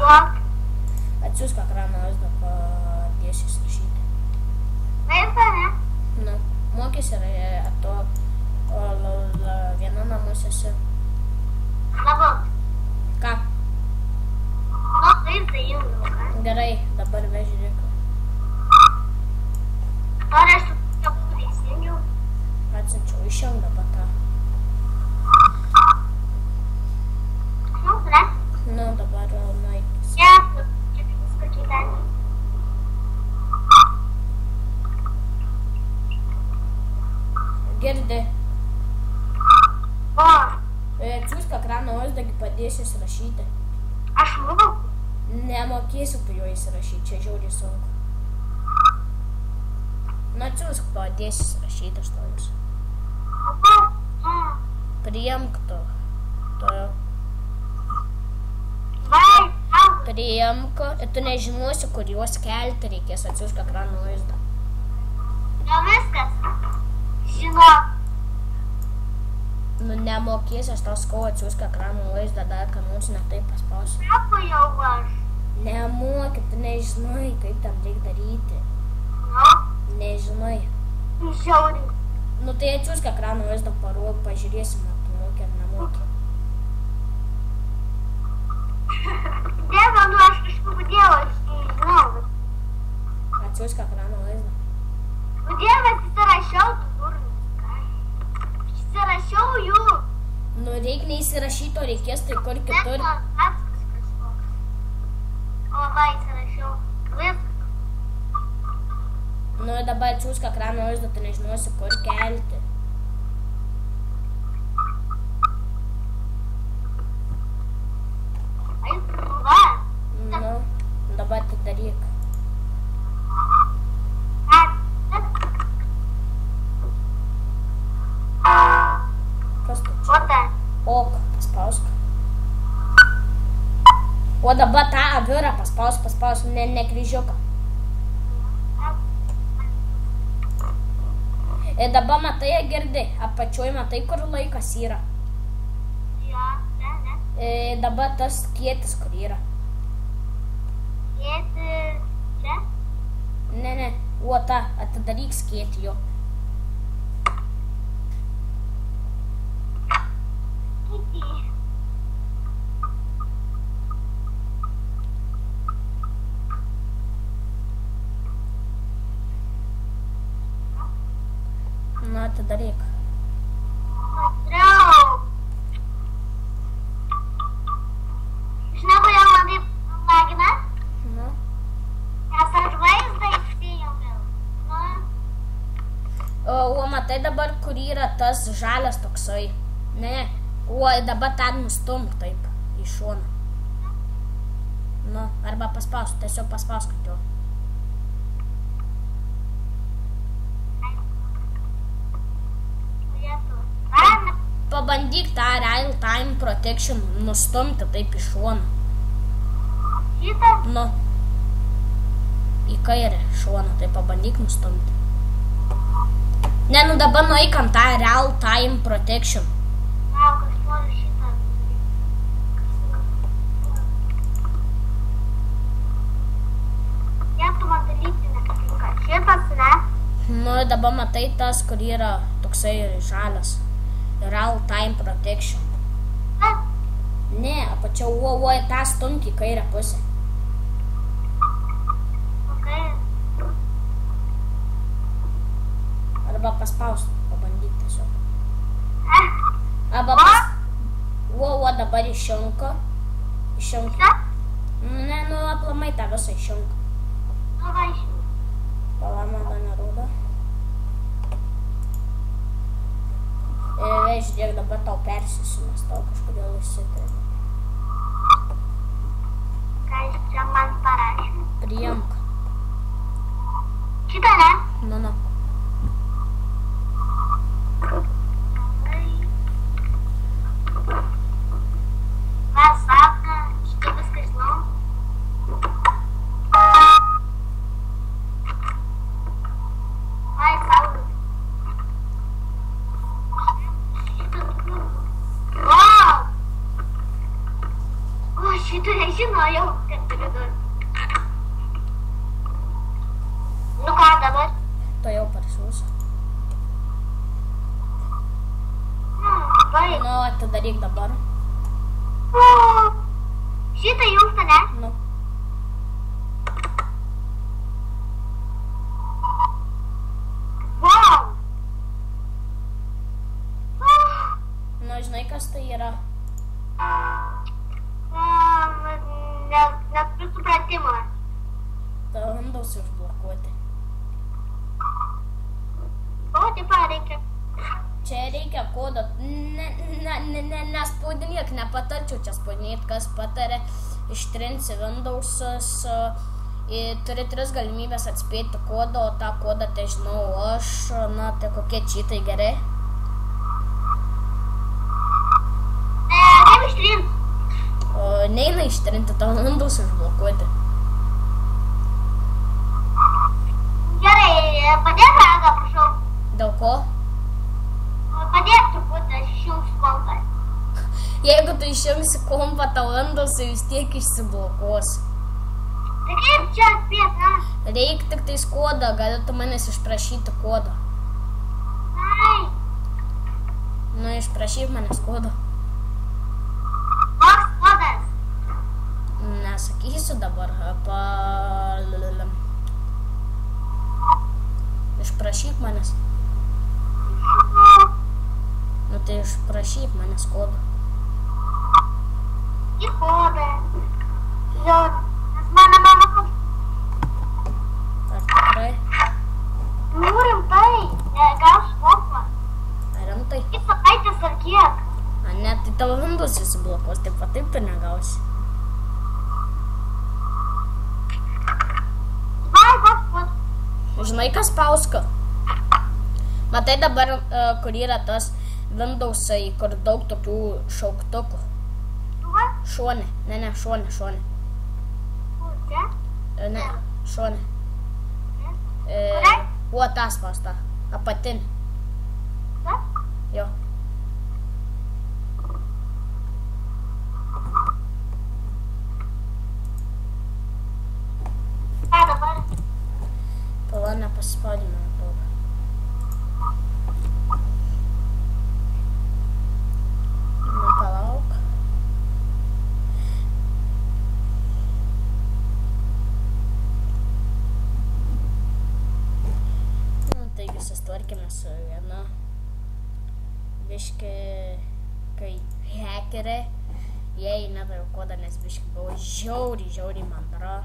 Atsiųsk ekraną vaizdą, padėsiu įsirašyti. Vaizdą, ne? Nu, mokys yra to viena namuose esi. Labu. Ką? Nu, vaizdą jungiu, ką? Gerai, dabar vežiūrėk. Ar aš su būdais jungiu? Atsiunčiau, išjung dabar tą. Nu, ne? Nu, dabar nueikis. Čia viską gyvenį. Girdi. O, Atsiųsk ekraną vaizdą, padėsiu įsirašyti. aš moku. Nemokėsiu tu jo įsirašyti, čia žiauriai sunku. Nu, atsiųsk, padėsiu įsirašyti aštuonis. Priimk tu. Priimk. Ir tu nežinosi, kur juos kelti reikės, atsiųsk ekraną vaizdą. Jau viskas. Žinok. Nu, nemokėsi, aš tau skau, atsiųsk ekraną vaizdą, dar ką nors ne taip paspausiu. Sako jau aš. Nemoki, tu nežinai, kaip tam reikia daryti. Nu, Nežinai. žiauriai. Nu, tai atsiųsk ekraną vaizdą, paruok, pažiūrėsim, ar tu moki ar nemoki. Dieve, nu aš kažkodėl, aš nežinau. Atsiųsk ekraną vaizdą. Nu, Dieve, įsirašiau, tu durnas. Įsirašiau jų. Nu, reikia neįsirašyti, o reikės tai kur kitur. Atskas kažkoks. O, va, įsirašiau. Viskas. Nu, dabar atsiųsk ekraną vaizdą, tu nežinosi, kur kelti. Ai, nu va. Nu, dabar tai daryk. Kas tu čia? O, ta. Ok, paspausk. O dabar tą avirą paspausk, ne kryžiuką. Ir dabar matai, girdi, apačioj matai, kur laikas yra. Jo, ne. Dabar tas skėtis, kur yra. Dėti čia. Ne, o ta, atidaryk skėtį jo. Kiti. Nu, atidaryk. Patrau. Žinai, kodėl man taip lagina? Nu, Nes aš vaizdą įsijungiau. Nu, o matai dabar, kur yra tas žalias toksai. Ne, o dabar tą nustumk taip, į šoną. Nu, arba paspausk, tiesiog paspausk jo. Pabandyk tą Real Time Protection nustumti taip į šoną. šitą. Nu, į kairę šoną, tai pabandyk nustumti. Ne, nu dabar nueik ant tą Real Time Protection. Lauk, aš noriu šitą. Jie tu man dalyti nepatinka. Šitas, ne? Nu, dabar matai tas, kur yra toksai žalias. Real Time Protection. Na, Ne, apačiau, tą stumti į kairę pusę. okei. Arba paspaus, pabandyk tiesiog. Arba O? dabar išjunko. Išjunko. Čia? Ne, nu, aplamai tą visą išjunko. Nu, va, iš. Palama, dar nerodo. Žiūrėk, dabar tau persisiu, nes tau kažkodėl išsitrėmė. Ką iš čia man parašė? Priimk. Šitą, ne? Nu. Va, sapna, šitą viską žinau. Vai, saulė. Šitą. Wow! žinojau, kad turiu duoti. Nu ką dabar? To jau parsiūsiu. Baig. Nu, atidaryk dabar. Šitą jungtą, ne? Nu. Wow. Nu, žinai, kas tai yra? Neturiu supratimo. Ta Windows užblokuoti. O, taip reikia. Čia reikia kodo. Nespaudinėk, nepatarčiau čia spaudinėti, kas patarė. Ištrinsi Windows'us. Turi 3 galimybės atspėti kodą, o tą kodą tai žinau aš. Na, tai kokie čytai gerai? Kaip ištrinti? Neina ištrinti, tavo Windows užblokuoti. Gerai, padėk ragą, prašau. Dėl ko? Padėk truputį, aš išjungsiu kompą. Jeigu tu išjungsi kompą, tau Windows vis tiek išsiblokuos. Tai kaip čia atspėt, na? Reik tik tais kodą, gali tu manęs išprašyti kodą. Ai, Nu, išprašyk manęs kodą. koks kodas? Nesakysiu dabar. Išprašyk manęs. Nu, tai išprašyk manęs kodą. Į kodą. Jo, nes mano mama... Ar tikrai? Nu, rimtai, negausiu kompą. Ar rimtai? Į savaitės ar kiek? A, ne, tai tavo Windows įsiblokuos, taip pat taip tu negausi. Vai, koks kodas? Žinai, kas pauska? Matai dabar, kur yra tas Windows'ai, kur daug tokių šauktukų. Tu va? Šone, ne, šone. Kur čia? Ne, šone. Kuriai? O, tą spausta. Apatinį. Ta? Jo. Ką dabar? Pala nepasispaudė, man atrodo. Nu, palauk. Nu, taigi susitvarkime su viena biški, kai hackerė, jie įnetaviau kodą, nes biški buvo žiauriai mandra.